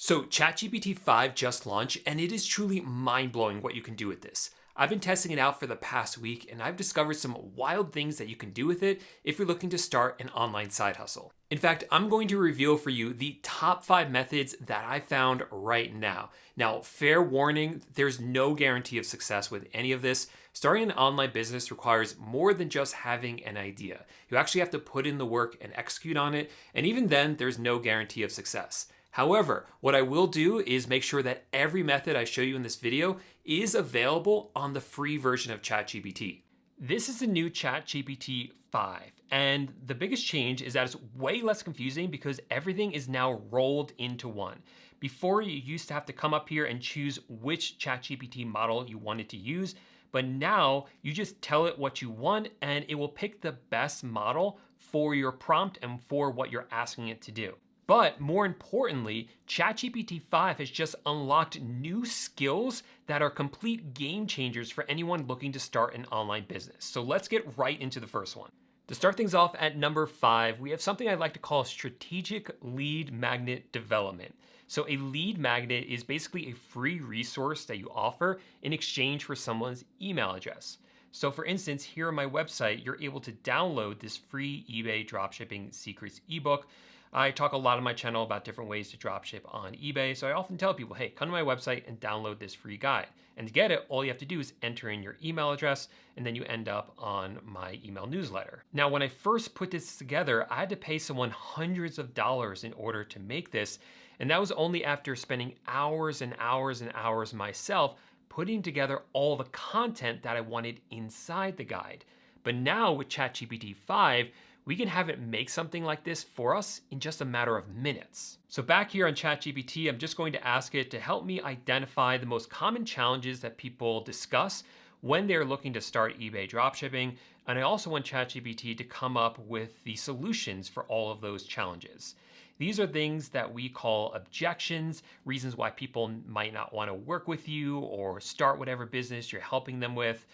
So ChatGPT 5 just launched, and it is truly mind-blowing what you can do with this. I've been testing it out for the past week, and I've discovered some wild things that you can do with it if you're looking to start an online side hustle. In fact, I'm going to reveal for you the top 5 methods that I found right now. Now, fair warning, there's no guarantee of success with any of this. Starting an online business requires more than just having an idea. You actually have to put in the work and execute on it, and even then, there's no guarantee of success. However, what I will do is make sure that every method I show you in this video is available on the free version of ChatGPT. This is the new ChatGPT 5, and the biggest change is that it's way less confusing because everything is now rolled into one. Before, you used to have to come up here and choose which ChatGPT model you wanted to use, but now you just tell it what you want and it will pick the best model for your prompt and for what you're asking it to do. But more importantly, ChatGPT 5 has just unlocked new skills that are complete game changers for anyone looking to start an online business. So let's get right into the first one. To start things off at number 5, we have something I'd like to call strategic lead magnet development. So a lead magnet is basically a free resource that you offer in exchange for someone's email address. So for instance, here on my website, you're able to download this free eBay dropshipping secrets ebook. I talk a lot on my channel about different ways to dropship on eBay, so I often tell people, hey, come to my website and download this free guide. And to get it, all you have to do is enter in your email address, and then you end up on my email newsletter. Now, when I first put this together, I had to pay someone hundreds of dollars in order to make this, and that was only after spending hours and hours and hours myself putting together all the content that I wanted inside the guide. But now with ChatGPT 5, we can have it make something like this for us in just a matter of minutes. So back here on ChatGPT, I'm just going to ask it to help me identify the most common challenges that people discuss when they're looking to start eBay dropshipping. And I also want ChatGPT to come up with the solutions for all of those challenges. These are things that we call objections, reasons why people might not want to work with you or start whatever business you're helping them with.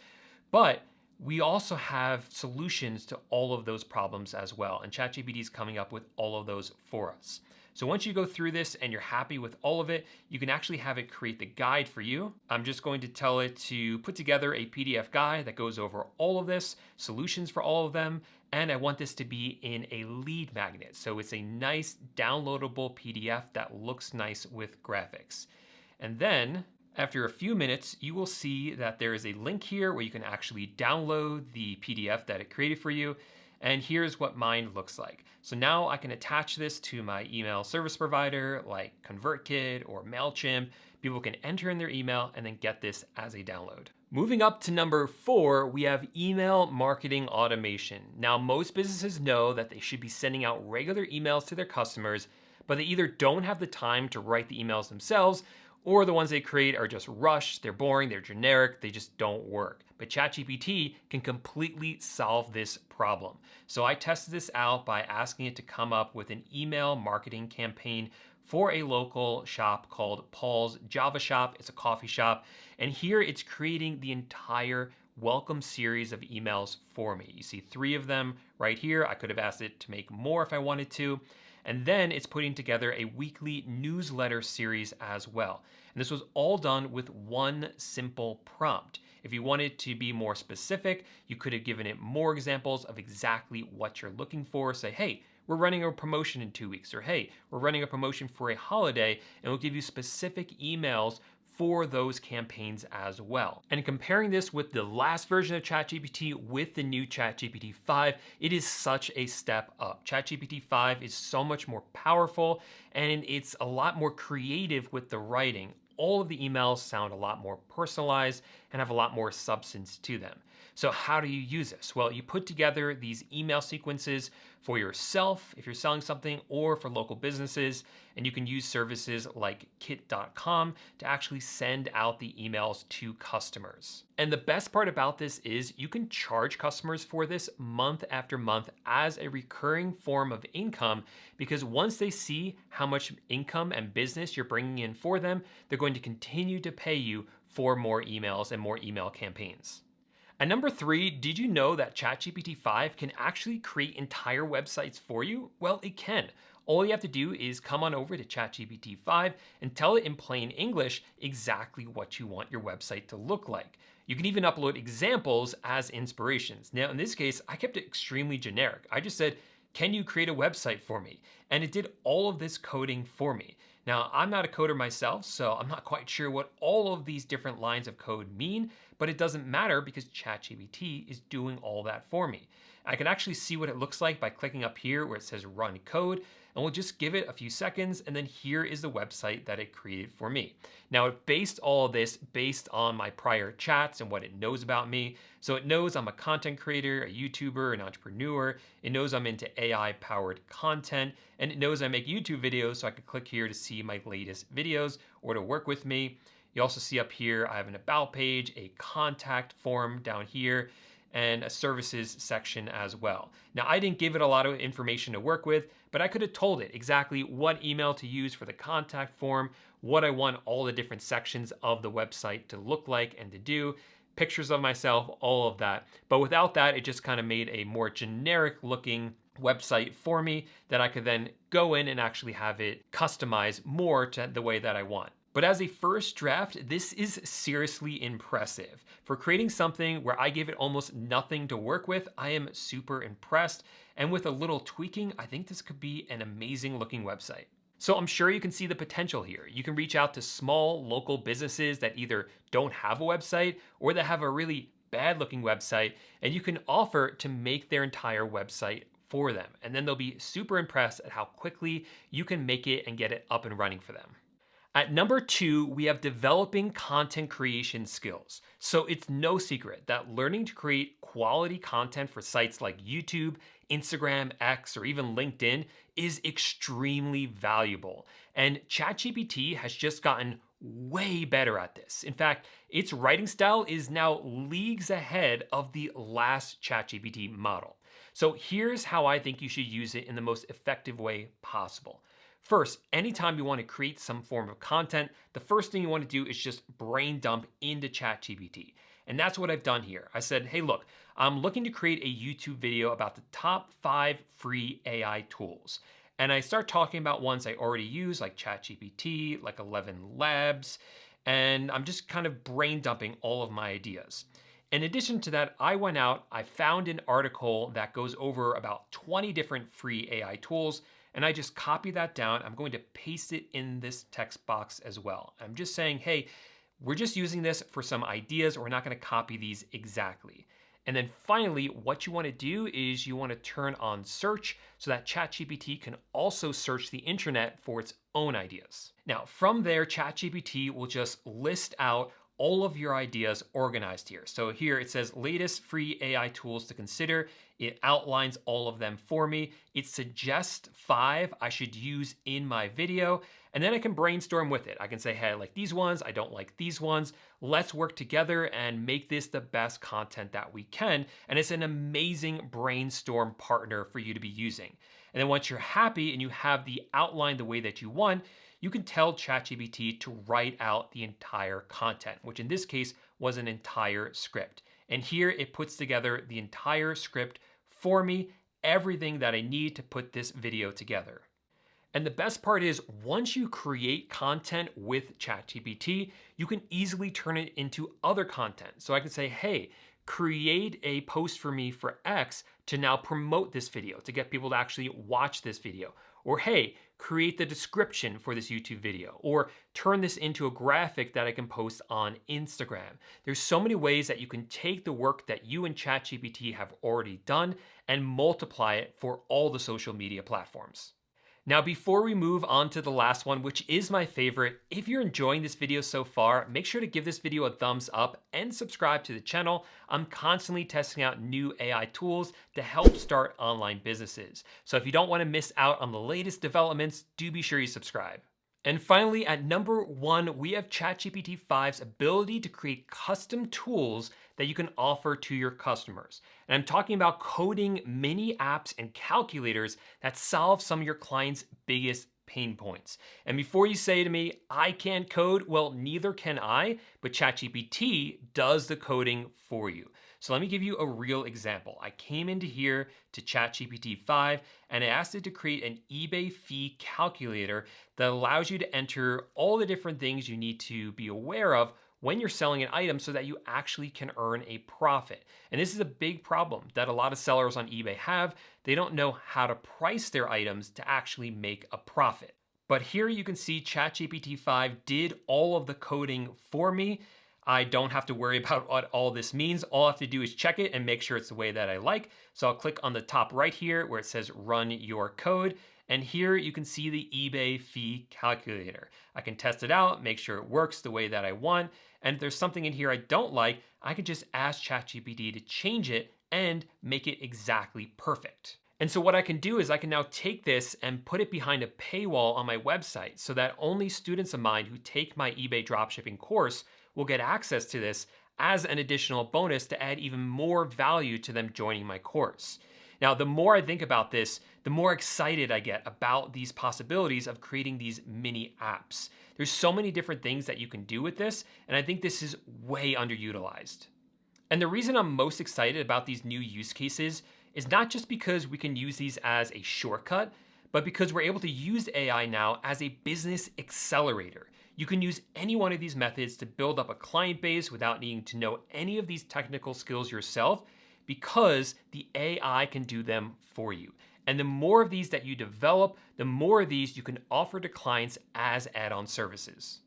But we also have solutions to all of those problems as well, and ChatGPT is coming up with all of those for us. So once you go through this and you're happy with all of it, you can actually have it create the guide for you. I'm just going to tell it to put together a PDF guide that goes over all of this, solutions for all of them, and I want this to be in a lead magnet. So it's a nice downloadable PDF that looks nice with graphics. And then after a few minutes, you will see that there is a link here where you can actually download the PDF that it created for you. And here's what mine looks like. So now I can attach this to my email service provider like ConvertKit or MailChimp. People can enter in their email and then get this as a download. Moving up to number 4, we have email marketing automation. Now, most businesses know that they should be sending out regular emails to their customers, but they either don't have the time to write the emails themselves, or the ones they create are just rushed, they're boring, they're generic, they just don't work. But ChatGPT can completely solve this problem. So I tested this out by asking it to come up with an email marketing campaign for a local shop called Paul's Java Shop. It's a coffee shop. And here it's creating the entire welcome series of emails for me. You see 3 of them right here. I could have asked it to make more if I wanted to. And then it's putting together a weekly newsletter series as well. And this was all done with one simple prompt. If you wanted to be more specific, you could have given it more examples of exactly what you're looking for. Say, hey, we're running a promotion in 2 weeks, or hey, we're running a promotion for a holiday, and we'll give you specific emails for those campaigns as well. And comparing this with the last version of ChatGPT with the new ChatGPT 5, it is such a step up. ChatGPT 5 is so much more powerful and it's a lot more creative with the writing. All of the emails sound a lot more personalized and have a lot more substance to them. So how do you use this? Well, you put together these email sequences for yourself if you're selling something or for local businesses, and you can use services like kit.com to actually send out the emails to customers. And the best part about this is you can charge customers for this month after month as a recurring form of income, because once they see how much income and business you're bringing in for them, they're going to continue to pay you for more emails and more email campaigns. At number 3, did you know that ChatGPT 5 can actually create entire websites for you? Well, it can. All you have to do is come on over to ChatGPT 5 and tell it in plain English exactly what you want your website to look like. You can even upload examples as inspirations. Now, in this case, I kept it extremely generic. I just said, can you create a website for me? And it did all of this coding for me. Now, I'm not a coder myself, so I'm not quite sure what all of these different lines of code mean, but it doesn't matter because ChatGPT is doing all that for me. I can actually see what it looks like by clicking up here where it says run code, and we'll just give it a few seconds, and then here is the website that it created for me. Now, it based all of this based on my prior chats and what it knows about me. So it knows I'm a content creator, a YouTuber, an entrepreneur. It knows I'm into AI-powered content, and it knows I make YouTube videos, so I could click here to see my latest videos or to work with me. You also see up here, I have an about page, a contact form down here, and a services section as well. Now, I didn't give it a lot of information to work with, but I could have told it exactly what email to use for the contact form, what I want all the different sections of the website to look like and to do, pictures of myself, all of that. But without that, it just kind of made a more generic looking website for me that I could then go in and actually have it customize more to the way that I want. But as a first draft, this is seriously impressive. For creating something where I gave it almost nothing to work with, I am super impressed. And with a little tweaking, I think this could be an amazing looking website. So I'm sure you can see the potential here. You can reach out to small local businesses that either don't have a website or that have a really bad looking website, and you can offer to make their entire website for them. And then they'll be super impressed at how quickly you can make it and get it up and running for them. At number 2, we have developing content creation skills. So it's no secret that learning to create quality content for sites like YouTube, Instagram, X, or even LinkedIn is extremely valuable. And ChatGPT has just gotten way better at this. In fact, its writing style is now leagues ahead of the last ChatGPT model. So here's how I think you should use it in the most effective way possible. First, anytime you want to create some form of content, the first thing you want to do is just brain dump into ChatGPT. And that's what I've done here. I said, hey, look, I'm looking to create a YouTube video about the top 5 free AI tools. And I start talking about ones I already use, like ChatGPT, like 11 Labs, and I'm just kind of brain dumping all of my ideas. In addition to that, I went out, I found an article that goes over about 20 different free AI tools, and I just copy that down. I'm going to paste it in this text box as well. I'm just saying, hey, we're just using this for some ideas. We're not going to copy these exactly. And then finally, what you want to do is you want to turn on search so that ChatGPT can also search the internet for its own ideas. Now, from there, ChatGPT will just list out all of your ideas organized here. So here it says latest free AI tools to consider. It outlines all of them for me. It suggests 5 I should use in my video, and then I can brainstorm with it. I can say, hey, I like these ones, I don't like these ones. Let's work together and make this the best content that we can. And it's an amazing brainstorm partner for you to be using. And then once you're happy and you have the outline the way that you want, you can tell ChatGPT to write out the entire content, which in this case was an entire script. And here it puts together the entire script for me, everything that I need to put this video together. And the best part is once you create content with ChatGPT, you can easily turn it into other content. So I can say, hey, create a post for me for X to now promote this video, to get people to actually watch this video. Or hey, create the description for this YouTube video, or turn this into a graphic that I can post on Instagram. There's so many ways that you can take the work that you and ChatGPT have already done and multiply it for all the social media platforms. Now, before we move on to the last one, which is my favorite, if you're enjoying this video so far, make sure to give this video a thumbs up and subscribe to the channel. I'm constantly testing out new AI tools to help start online businesses. So if you don't want to miss out on the latest developments, do be sure you subscribe. And finally, at number 1, we have ChatGPT 5's ability to create custom tools that you can offer to your customers. And I'm talking about coding mini apps and calculators that solve some of your clients' biggest pain points. And before you say to me, I can't code, well, neither can I, but ChatGPT does the coding for you. So let me give you a real example. I came into here to ChatGPT 5 and I asked it to create an eBay fee calculator that allows you to enter all the different things you need to be aware of when you're selling an item so that you actually can earn a profit. And this is a big problem that a lot of sellers on eBay have. They don't know how to price their items to actually make a profit. But here you can see ChatGPT 5 did all of the coding for me. I don't have to worry about what all this means. All I have to do is check it and make sure it's the way that I like. So I'll click on the top right here where it says run your code. And here you can see the eBay fee calculator. I can test it out, make sure it works the way that I want. And if there's something in here I don't like, I can just ask ChatGPT to change it and make it exactly perfect. And so what I can do is I can now take this and put it behind a paywall on my website so that only students of mine who take my eBay dropshipping course will get access to this as an additional bonus to add even more value to them joining my course. Now, the more I think about this, the more excited I get about these possibilities of creating these mini apps. There's so many different things that you can do with this, and I think this is way underutilized. And the reason I'm most excited about these new use cases is not just because we can use these as a shortcut, but because we're able to use AI now as a business accelerator. You can use any one of these methods to build up a client base without needing to know any of these technical skills yourself because the AI can do them for you. And the more of these that you develop, the more of these you can offer to clients as add-on services.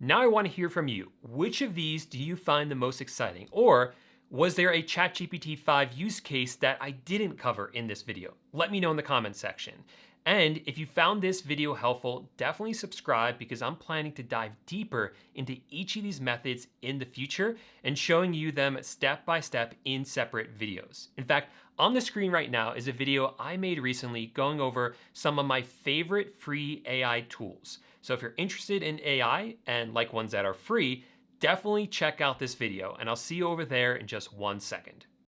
Now I want to hear from you. Which of these do you find the most exciting? Or was there a ChatGPT 5 use case that I didn't cover in this video? Let me know in the comments section. And if you found this video helpful, definitely subscribe because I'm planning to dive deeper into each of these methods in the future and showing you them step by step in separate videos. In fact, on the screen right now is a video I made recently going over some of my favorite free AI tools. So if you're interested in AI and like ones that are free, definitely check out this video and I'll see you over there in just 1 second.